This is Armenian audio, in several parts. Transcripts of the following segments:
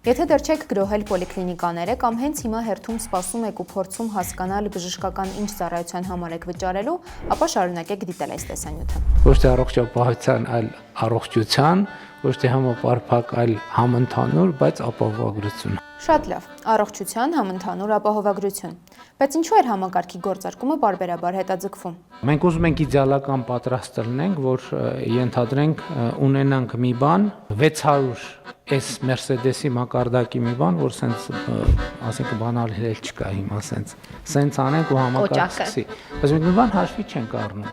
Եթե դեռ չեք գրոհել պոլիկլինիկաները կամ հենց հիմա հերթում սպասում եք ու փորձում հասկանալ բժշկական ինչ ծառայության համար եք վճարելու, ապա շարունակեք դիտել այս տեսանյութը։ Ոչ թե առողջապահության, այլ առողջության, ոչ թե համապարփակ, այլ համընդհանուր, բայց ապահովագրություն։ Շատ լավ, առողջության համընդհանուր ապահովագրություն։ Բայց ինչու էր համակարգի գործարկումը պարբերաբար հետաձգվում։ Մենք ուզում ենք իդեալական պատրաստ լինենք, որ ենթադրենք ունենանք մի բան 600 S Mercedes-ի մակարդակի մի բան, որ սենց ասենք բանալ հել չկա հիմա սենց անենք ու համակարգ սկսի։ Բայց մենք մի բան հաշվի չենք առնում։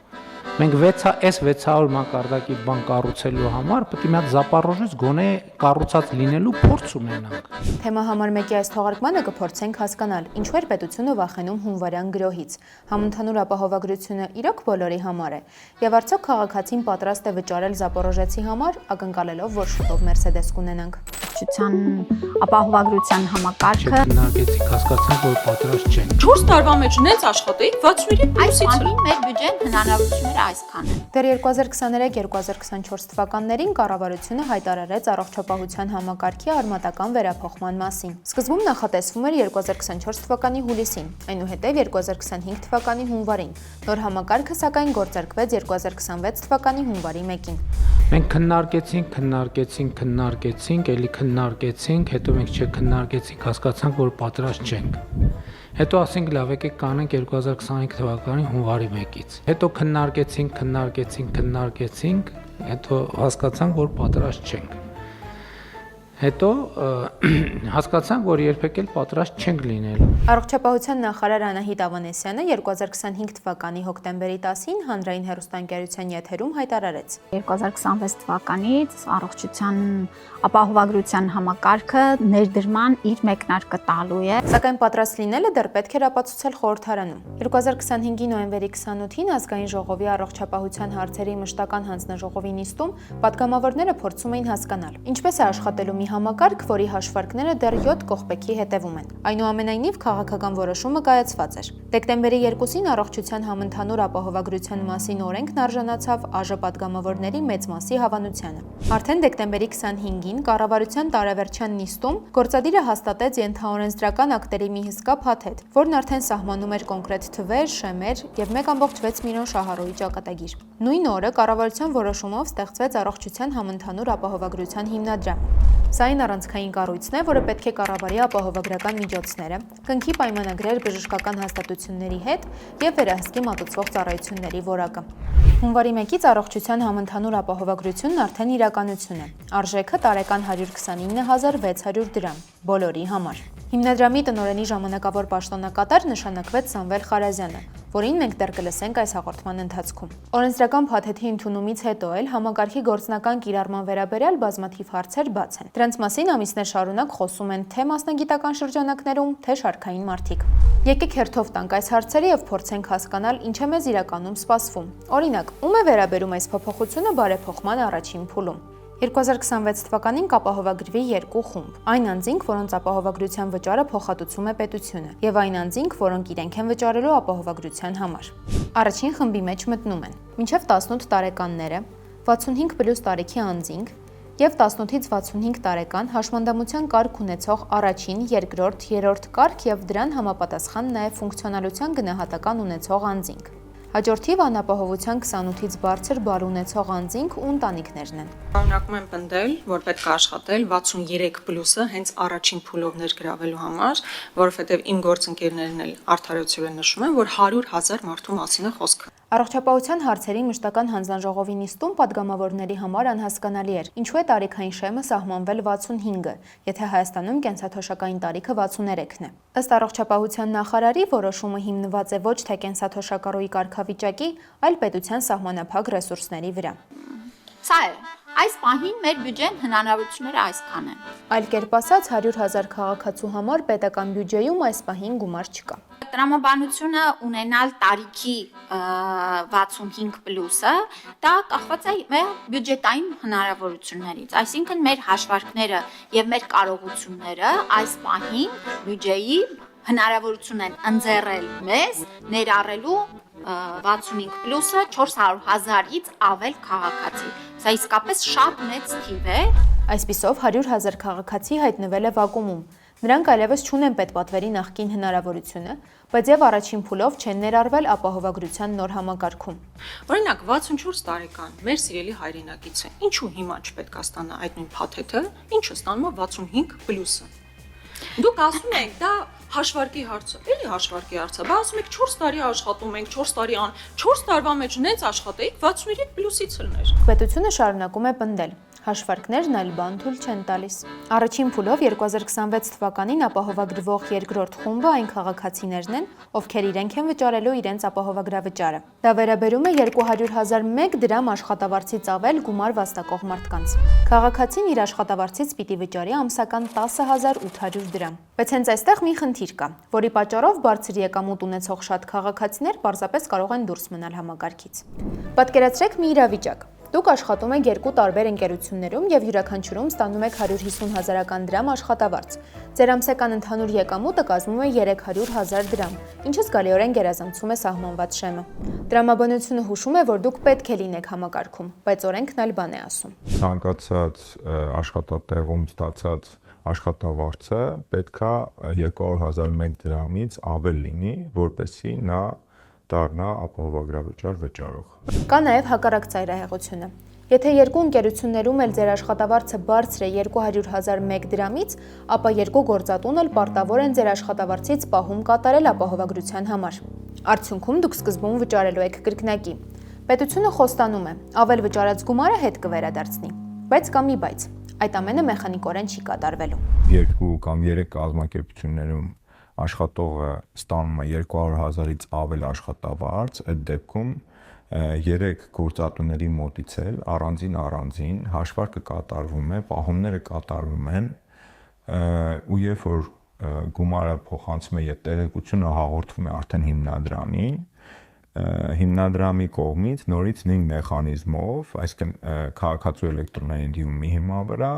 Մենք 600 մակարդակի բան կառուցելու համար պետք է մի հատ զապարոժից գոնե կառուցած լինելու փորձ ունենանք։ Թեմա համար 1-ի այս թողարկմանը կփորձենք հասկանալ, ինչու էր պետությունը վախենում հունվարյան գրոհից։ Համընդհանուր ապահովագրությունը իրոք բոլորի համար է, եւ արդյոք քաղաքացին պատրաստ է վճարել զապորոժեցի համար, ակնկալելով, որ շուտով Mercedes կունենանք։ Ապահովագրության համակարգը Քննարկեցինք, հասկացանք, որ պատրաստ չենք։ 4 տարվա մեջ ունեց աշխատեիք 63 այս բանի մեր բյուջեն հնարավորությունները այսքան են։ Դեռ 2023-2024 թվականներին կառավարությունը հայտարարեց առողջապահության համակարգի արմատական վերափոխման մասին։ Սկզբում նախատեսվում էր 2024 թվականի հուլիսին, այնուհետև 2025 թվականի հունվարին։ Նոր համակարգը սակայն գործարկվեց 2026 թվականի հունվարի 1-ին։ Մենք քննարկեցինք, ելի քննարկեցինք, հետո մենք չքննարկեցինք, հասկացանք, որ պատրաստ չենք։ Հետո ասենք լավ եկեք կանենք 2025 թվականի հունվարի 1-ից։ Հետո քննարկեցինք, հետո հասկացանք, որ պատրաստ չենք։ Հետո հասկացանք, որ երբեք էլ պատրաստ չենք լինելու։ Առողջապահության նախարար Անահիտ Ավանեսյանը 2025 թվականի հոկտեմբերի 10-ին հանրային հեռուստաընկերության եթերում հայտարարեց. 2026 թվականից առողջության ապահովագրության համակարգը ներդրման իր մեկնարկը տալու է։ Սակայն պատրաստ լինելը դեռ պետք էր ապացուցել խորհրդարանում։ 2025-ի նոյեմբերի 28-ին ազգային ժողովի առողջապահության հարցերի մշտական հանձնաժողովի նիստում պատգամավորները փորձում էին հասկանալ, ինչպես է աշխատելու մի համակարգ, որի հաշվարկները դեռ 7 կողպեքի հետևում են։ Այնուամենայնիվ քաղաքական որոշումը կայացված էր։ Դեկտեմբերի 2-ին առողջության համընդհանուր ապահովագրության մասին օրենքն արժանացավ ԱԺ պատգամավորների մեծ մասի հավանությանը։ Արդեն դեկտեմբերի 25-ին կառավարության տարեվերջյան նիստում գործադիրը հաստատեց ենթաօրենսդրական ակտերի մի հսկա փաթեթ, որն արդեն սահմանում էր կոնկրետ թվեր, շեմեր եւ 1.6 միլիոն շահառուի ճակատագիր։ Նույն օրը կառավարության որոշումով ստեղծվեց առողջության համընդհանուր ապահովագրության հիմնադրամ։ Սա այն առանցքային կառույցն է, որը պետք է կառավարի ապահովագրական միջոցները, կնքի պայմանագրեր բժշկական հաստատությունների հետ եւ վերահսկի մատուցվող ծառայությունների որակը։ Հունվարի 1-ից առողջության համընդհանուր ապահովագրությունն արդեն իրականություն է։ Արժեքը տարեկան 129.600 դրամ բոլորի համար։ Հիմնադրամի տնօրենի ժամանակավոր պաշտոնակատար նշանակվեց Սամվել Խարազյանը, որին մենք դեռ կլսենք այս հաղորդման ընթացքում։ Օրենսդրական փաթեթի ընդունումից հետո էլ համակարգի գործնական կիրառման վերաբերյալ բազմաթիվ հարցեր բաց են։ Դրանց մասին ամիսներ շարունակ խոսում են թե մասնագիտական շրջանակներում, թե շարքային մարդիկ։ Եկեք հերթով տանք այս հարցերը եւ փորձենք հասկանալ ինչ է մեզ իրականում սպասվում։ Օրինակ, ում է վերաբերում այս փոփոխությունը բարեփոխման առաջին փուլում։ 2026 թվականին կապահովագրվի 2 խումբ։ Այն անձինք, որոնց ապահովագրության վճարը փոխհատուցում է պետությունը, եւ այն անձինք, որոնք իրենք են վճարելու ապահովագրության համար։ Առաջին խմբի մեջ մտնում են մինչև 18 տարեկանները, 65+ տարիքի անձինք եւ 18-ից 65 տարեկան հաշմանդամության կարգ ունեցող առաջին, երկրորդ, երրորդ կարգ եւ դրան համապատասխան նաեւ ֆունկցիոնալության գնահատական ունեցող անձինք։ Հաջորդիվ անապահովության 28-ից բարձր բար ունեցող անձինք ու ընտանիքներն են։ Շարունակում եմ պնդել, որ պետք է աշխատել 63+-ը հենց առաջին փուլով ներգրավելու համար, որովհետև իմ գործընկերներն էլ արդարացիորեն նշում են, որ 100,000 մարդու մասին է խոսքը։ Առողջապահության հարցերի մշտական հանձնաժողովի նիստում պատգամավորների համար անհասկանալի էր, ինչու է տարիքային շեմը սահմանվել 65-ը, եթե Հայաստանում կենսաթոշակային տարիքը 63-ն է։ Ըստ առողջապահության նախարարի որոշումը հիմնված է ոչ թե կենսաթոշակառուի կարգավիճակի, այլ պետության սահմանափակ ռեսուրսների վրա։ Սա է, այս պահին մեր բյուջեն հնարավորությունները այսքան են։ Այլ կերպ ասած 100,000 քաղաքացու համար պետական բյուջեում այս պահին գումար չկա։ Տրամաբանությունը ունենալ տարիքի 65+-ը, դա կախված է մեր բյուջետային հնարավորություններից, այսինքն մեր հաշվարկները եւ մեր կարողությունները այս պահին բյուջեի հնարավորություն են ընձեռել մեզ ներառելու 65+-ը 400,000-ից ավել քաղաքացի։ Սա իսկապես շատ մեծ թիվ է։ Այսպիսով 100,000 քաղաքացի հայտնվել է վակուումում։ Նրանք այլևս չունեն պետպատվերի նախկին հնարավորությունը, բայց եւ առաջին փուլով չեն ներառվել ապահովագրության նոր համակարգում։ Օրինակ 64 տարեկան մեր սիրելի հայրենակիցը ինչու հիմա չպետք է ստանա այդ նույն փաթեթը, ինչը ստանում է 65+-ը։ Դուք ասում եք, դա հաշվարկի հարց է, էլի հաշվարկի հարց է, բայց ասում եք 4 տարի աշխատում ենք, 4 տարի 4 տարվա մեջ նենց աշխատեիք 63+-ից ելներ։ Պետությունը շարունակում է պնդել. հաշվարկներն այլ բան թույլ չեն տալիս։ Առաջին փուլով 2026 թվականին ապահովագրվող երկրորդ խումբը այն քաղաքացիներն են, ովքեր իրենք են վճարելու իրենց ապահովագրավճարը։ Դա վերաբերում է 200,001 դրամ աշխատավարձից ավել գումար վաստակող մարդկանց։ Քաղաքացին իր աշխատավարձից պիտի վճարի ամսական 10,800 դրամ։ Բայց հենց այստեղ մի խնդիր կա, որի պատճառով բարձր եկամուտ ունեցող շատ քաղաքացիներ պարզապես կարող են դուրս մնալ համակարգից։ Պատկերացրեք մի իրավիճակ։ Դուք աշխատում եք երկու տարբեր ընկերություններում եւ յուրաքանչյուրում ստանում եք 150,000 դրամ աշխատավարձ։ Ձեր ամսական ընդհանուր եկամուտը կազմում է 300,000 դրամ, ինչը զգալիորեն գերազանցում է սահմանված շեմը։ Տրամաբանությունը հուշում է, որ դուք պետք է լինեք համակարգում, բայց օրենքն այլ բան է ասում։ Ցանկացած աշխատատեղում ստացած աշխատավարձը պետքա 200,001 դրամից ավել լինի, որպեսզի նա դառնա ապահովագրավճար վճարող։ Կա նաև հակառակ ծայրահեղությունը։ Եթե երկու ընկերություններում էլ ձեր աշխատավարձը բարձր է 200,001 դրամից, ապա երկու գործատուն էլ պարտավոր են ձեր աշխատավարձից պահում կատարել ապահովագրության համար։ Արդյունքում դուք սկզբում վճարելու եք կրկնակի։ Պետությունը խոստանում է, ավել վճարած գումարը հետ կվերադարձնի, բայց կա մի բայց։ Այդ ամենը մեխանիկորեն չի կատարվելու։ 2 կամ 3 կազմակերպություններում աշխատողը ստանում է 200,000-ից ավել աշխատավարձ, այդ դեպքում 3 գործատուների մոտից էլ առանձին հաշվարկը կատարվում է, պահումները կատարվում են ու երբ որ գումարը փոխանցվում է եւ տեղեկությունը հաղորդվում է արդեն հիմնադրամի կողմից նորից նույն մեխանիզմով, այսինքն քաղաքացու էլեկտրոնային դիմումի հիման վրա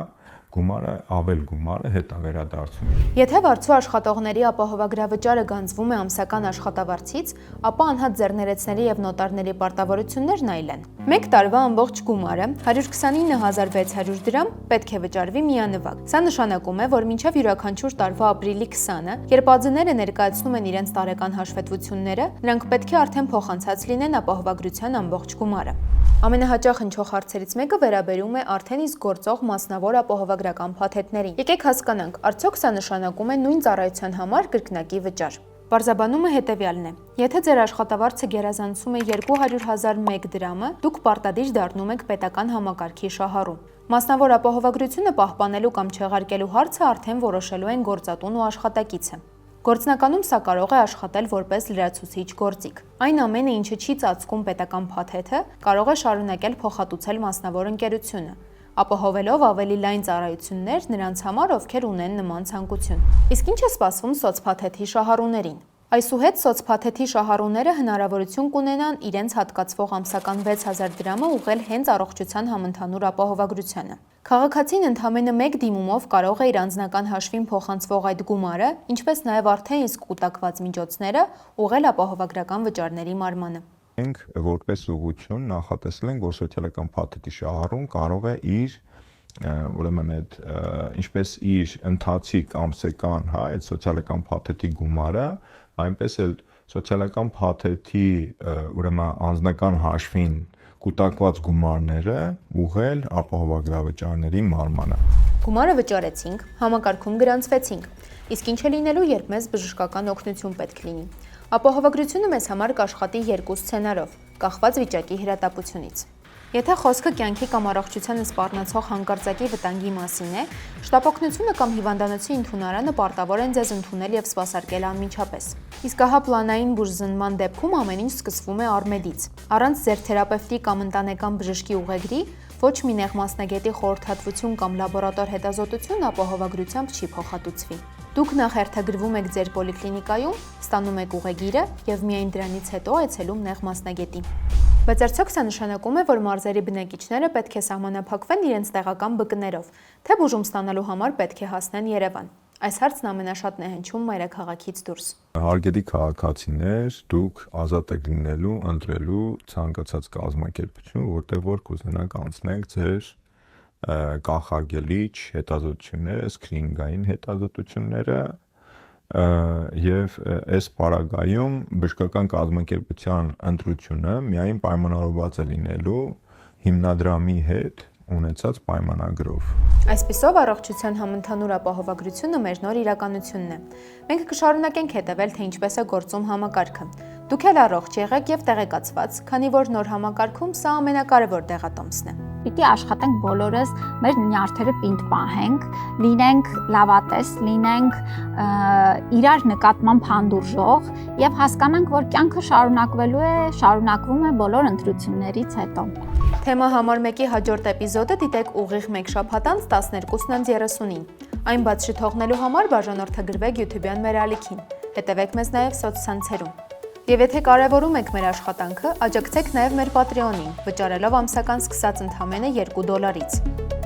ավել գումարը հետա վերադարձում։ Եթե վարձու աշխատողների ապահովագրավճարը գանձվում է ամսական աշխատավարձից, ապա անհատ ձեռներեցների եւ նոտարների պարտավորություններն այլ են։ 1 տարվա ամբողջ գումարը 129,600 դրամ պետք է վճարվի միանվագ։ Սա նշանակում է, որ մինչև յուրաքանչյուր տարվա ապրիլի 20-ը, երբ ԱԶ-ները ներկայացնում են իրենց տարեկան հաշվետվությունները, նրանք պետք է արդեն փոխանցած լինեն ապահովագրության ամբողջ գումարը։ Ամենահաճախ հնչող հարցերից մեկը վերաբերում է արդեն իսկ գործող մասնավոր ապահովագրական փաթեթներին։ Եկեք հասկանանք, արդյոք սա նշանակում է նույն ծառայության համար կրկնակի վճար։ Պարզաբանումը հետևյալն է. Եթե ձեր աշխատավարձը գերազանցում է 200,001 դրամը, դուք պարտադիր դառնում եք պետական համակարգի շահառու։ Մասնավոր ապահովագրությունը պահպանելու կամ չեղարկելու հարցը արդեն որոշելու են գործատուն ու աշխատակիցը։ Գործնականում սա կարող է աշխատել որպես լրացուցիչ գործիք։ Այն ամենը, ինչը չի ծածկում պետական փաթեթը, կարող է շարունակել փոխհատուցել մասնավոր ընկերությունը, ապահովելով ավելի լայն ծառայություններ նրանց համար, ովքեր ունեն նման ցանկություն։ Իսկ ինչ է սպասվում սոցփաթեթի շահառուներին։ Այսուհետ սոցփաթեթի շահառուները հնարավորություն կունենան իրենց հատկացվող ամսական 6,000 դրամը ուղղել հենց առողջության համընդհանուր ապահովագրությանը։ Քաղաքացին ընդամենը 1 դիմումով կարող է իր անձնական հաշվին փոխանցվող այդ գումարը, ինչպես նաև արդեն իսկ կուտակված միջոցները ուղղել ապահովագրական վճարների մարմանը։ Մենք որպես ուղղություն նախատեսել ենք, որ սոցիալական փաթեթի շահառուն կարող է իր ուրեմն այդ ինչպես իր ընթացիկ ամսական, այդ սոցիալական փաթեթի գումարը, այնպես էլ սոցիալական փաթեթի ուրեմն անձնական հաշվին կուտակված գումարները ուղղել ապահովագրավճարների մարմանը։ Գումարը վճարեցինք, համակարգում գրանցվեցինք։ Իսկ ինչ է լինելու, երբ մեզ բժշկական օգնություն պետք լինի։ Ապահովագրությունը մեզ համար կաշխատի 2 սցենարով, կախված վիճակի հրատապությունից։ Եթե խոսքը կյանքի կամ առողջությանը սպառնացող հանկարծակի վտանգի մասին է, շտապօգնությունը կամ հիվանդանոցի ընդունարանը պարտավոր են ձեզ ընդունել եւ սպասարկել անմիջապես։ Իսկ ահա պլանային բուժզնման դեպքում ամեն ինչ սկսվում է արմեդից։ Առանց ձեր թերապևտի կամ ընտանեկան բժշկի ուղեգրի, ոչ մի նեղ մասնագետի խորհրդատվություն կամ լաբորատոր հետազոտություն ապահովագրությամբ չի փոխհատուցվի։ Դուք նախ հերթագրվում եք ձեր պոլիկլինիկայում, ստանում եք ուղեգիրը եւ միայն դրանից հետո այցելում նեղ մասնագետի։ Բայց արդյոք սա նշանակում է, որ մարզերի բնակիչները պետք է սահմանափակվեն իրենց տեղական ԲԿ-ներով, թե բուժում ստանալու համար պետք է հասնեն Երևան։ Այս հարցն ամենաշատն է հնչում մայրաքաղաքից դուրս։ Հարգելի քաղաքացիներ, դուք ազատ եք լինելու ընտրելու ցանկացած կազմակերպություն, որտեղ որ կուզենաք անցնեք ձեր կանխարգելիչ հետազոտությունները, սկրինինգային հետազոտությունները եւ այս պարագայում բժշկական կազմակերպության ընտրությունը միայն պայմանավորված է լինելու հիմնադրամի հետ ունեցած պայմանագրով։ Այսպիսով առողջության համընդհանուր ապահովագրությունը մեր նոր իրականությունն է։ Մենք կշարունակենք հետևել, թե ինչպես է գործում համակարգը։ Դուք էլ առողջ եղեք եւ տեղեկացված, քանի որ նոր համակարգում սա ամենակարևոր դեղատոմսն է։ Պիտի աշխատենք բոլորս մեր նյարդերը պինդ պահենք, լինենք լավատես, լինենք իրար նկատմամբ հանդուրժող եւ հասկանանք, որ կյանքը շարունակվում է բոլոր ընտրություններից հետո։ Թեմա համար 1-ի հաջորդ էպիզոդը դիտեք ուղիղ 1 շաբաթ անց 12:30-ին։ Այն բաց շթողնելու համար բաժանորդագրվեք YouTube-յան մեր ալիքին։ Հետևեք մեզ նաև սոցցանցերում։ Եվ եթե կարևորում եք մեր աշխատանքը, աջակցեք նաև մեր Patreon-ին, վճարելով ամսական սկսած ընդամենը $2-ից։